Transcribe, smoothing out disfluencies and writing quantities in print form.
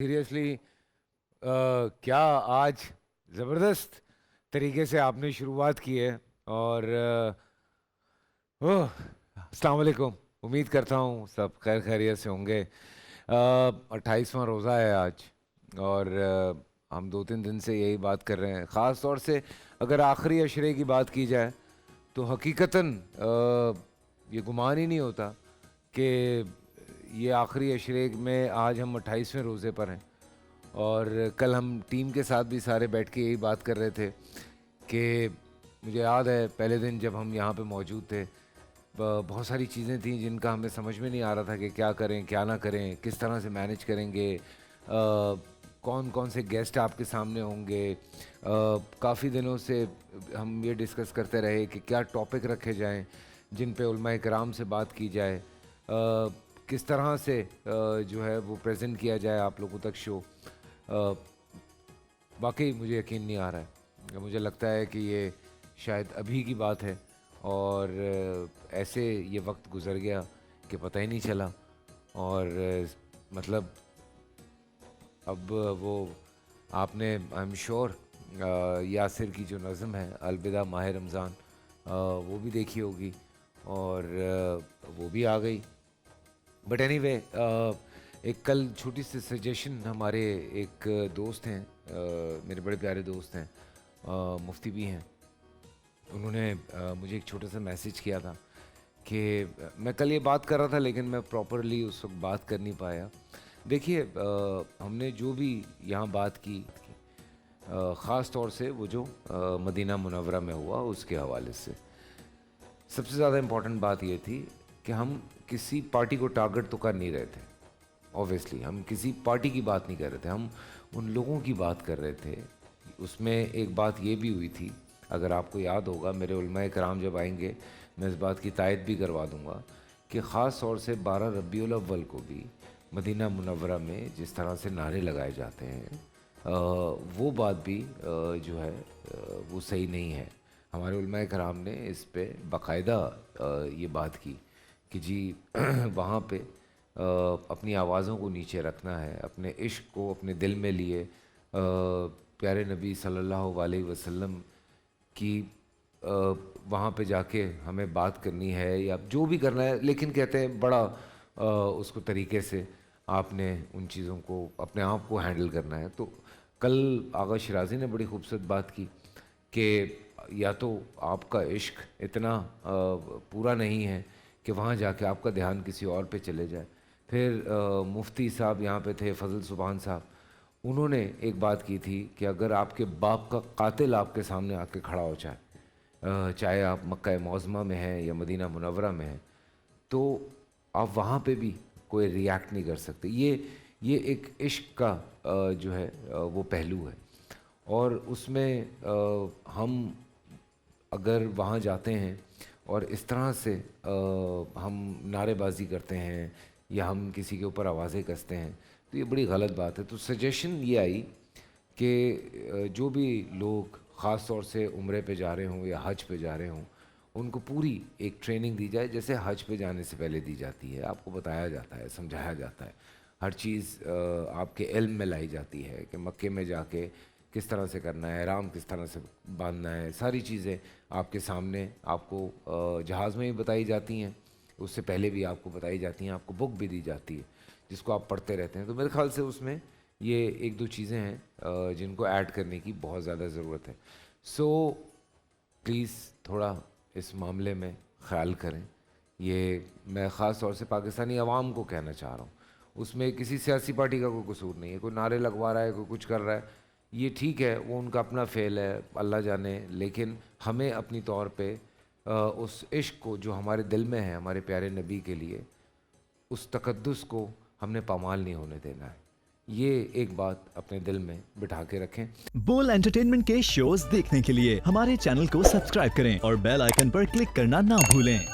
Seriously क्या आज ज़बरदस्त तरीके से आपने शुरुआत की है और ओह अस्सलाम वालेकुम। उम्मीद करता हूँ सब खैर खैरियत से होंगे। 28वां रोज़ा है आज और हम 2-3 दिन से यही बात कर रहे हैं। ख़ास तौर से अगर आखिरी अशरे की बात की जाए तो हकीकतन ये गुमान ही नहीं होता कि ये आखिरी अशरे में आज हम 28वें रोज़े पर हैं। और कल हम टीम के साथ भी सारे बैठ के यही बात कर रहे थे कि मुझे याद है पहले दिन जब हम यहाँ पे मौजूद थे, बहुत सारी चीज़ें थी जिनका हमें समझ में नहीं आ रहा था कि क्या करें क्या ना करें, किस तरह से मैनेज करेंगे, कौन कौन से गेस्ट आपके सामने होंगे। काफ़ी दिनों से हम ये डिस्कस करते रहे कि क्या टॉपिक रखे जाएं जिन पे उलमाए कराम से बात की जाए, किस तरह से जो है वो प्रेजेंट किया जाए आप लोगों तक शो। वाकई मुझे यकीन नहीं आ रहा है, मुझे लगता है कि ये शायद अभी की बात है और ऐसे ये वक्त गुज़र गया कि पता ही नहीं चला। और मतलब अब वो आपने आई एम श्योर यासिर की जो नज़म है अलविदा माह रमज़ान वो भी देखी होगी और वो भी आ गई। बट एनीवे एक कल छोटी सी सजेशन, हमारे एक दोस्त हैं, मेरे बड़े प्यारे दोस्त हैं, मुफ्ती भी हैं, उन्होंने मुझे एक छोटा सा मैसेज किया था कि मैं कल ये बात कर रहा था लेकिन मैं प्रॉपरली उस वक्त बात कर नहीं पाया। देखिए हमने जो भी यहाँ बात की ख़ास तौर से वो जो मदीना मुनव्वरा में हुआ उसके हवाले से सबसे ज़्यादा इम्पॉर्टेंट बात ये थी कि हम किसी पार्टी को टारगेट तो कर नहीं रहे थे। ऑब्वियसली हम किसी पार्टी की बात नहीं कर रहे थे, हम उन लोगों की बात कर रहे थे। उसमें एक बात ये भी हुई थी, अगर आपको याद होगा, मेरे उलमाए कराम जब आएंगे मैं इस बात की तायद भी करवा दूंगा कि ख़ास तौर से 12 रबीउल अव्वल को भी मदीना मुनव्वरा में जिस तरह से नारे लगाए जाते हैं वो बात भी जो है वो सही नहीं है। हमारे उलमाए कराम ने इस पे बाकायदा ये बात की कि जी वहाँ पे अपनी आवाज़ों को नीचे रखना है, अपने इश्क को अपने दिल में लिए प्यारे नबी सल्लल्लाहु अलैहि वसल्लम की वहाँ पे जाके हमें बात करनी है या जो भी करना है, लेकिन कहते हैं बड़ा उसको तरीके से आपने उन चीज़ों को अपने आप को हैंडल करना है। तो कल आगा शिराज़ी ने बड़ी खूबसूरत बात की कि या तो आपका इश्क इतना पूरा नहीं है कि वहाँ जाके आपका ध्यान किसी और पे चले जाए। फिर मुफ्ती साहब यहाँ पे थे, फजल सुबहान साहब, उन्होंने एक बात की थी कि अगर आपके बाप का कातिल आपके सामने आके खड़ा हो जाए, चाहे आप मक्का मौज़मा में हैं या मदीना मुनव्वरा में हैं, तो आप वहाँ पे भी कोई रिएक्ट नहीं कर सकते। ये एक इश्क का जो है वो पहलू है और उसमें हम अगर वहाँ जाते हैं और इस तरह से हम नारेबाजी करते हैं या हम किसी के ऊपर आवाज़ें कसते हैं तो ये बड़ी गलत बात है। तो सजेशन ये आई कि जो भी लोग ख़ास तौर से उम्रे पे जा रहे हों या हज पे जा रहे हों, उनको पूरी एक ट्रेनिंग दी जाए जैसे हज पे जाने से पहले दी जाती है। आपको बताया जाता है, समझाया जाता है, हर चीज़ आपके इल्म में लाई जाती है कि मक्के में जाके किस तरह से करना है, ihram किस तरह से बांधना है, सारी चीज़ें आपके सामने आपको जहाज़ में भी बताई जाती हैं, उससे पहले भी आपको बताई जाती हैं, आपको बुक भी दी जाती है जिसको आप पढ़ते रहते हैं। तो मेरे ख़्याल से उसमें ये एक दो चीज़ें हैं जिनको ऐड करने की बहुत ज़्यादा ज़रूरत है। सो प्लीज़ थोड़ा इस मामले में ख्याल करें। ये मैं ख़ास तौर से पाकिस्तानी अवाम को कहना चाह रहा हूँ, उसमें किसी सियासी पार्टी का कोई कसूर नहीं है। कोई नारे लगवा रहा है, कोई कुछ कर रहा है, ये ठीक है, वो उनका अपना फ़ेल है, अल्लाह जाने, लेकिन हमें अपनी तौर पे उस इश्क को जो हमारे दिल में है हमारे प्यारे नबी के लिए, उस तकद्दुस को हमने पामाल नहीं होने देना है। ये एक बात अपने दिल में बिठा के रखें। बोल एंटरटेनमेंट के शोज देखने के लिए हमारे चैनल को सब्सक्राइब करें और बेल आइकन पर क्लिक करना ना भूलें।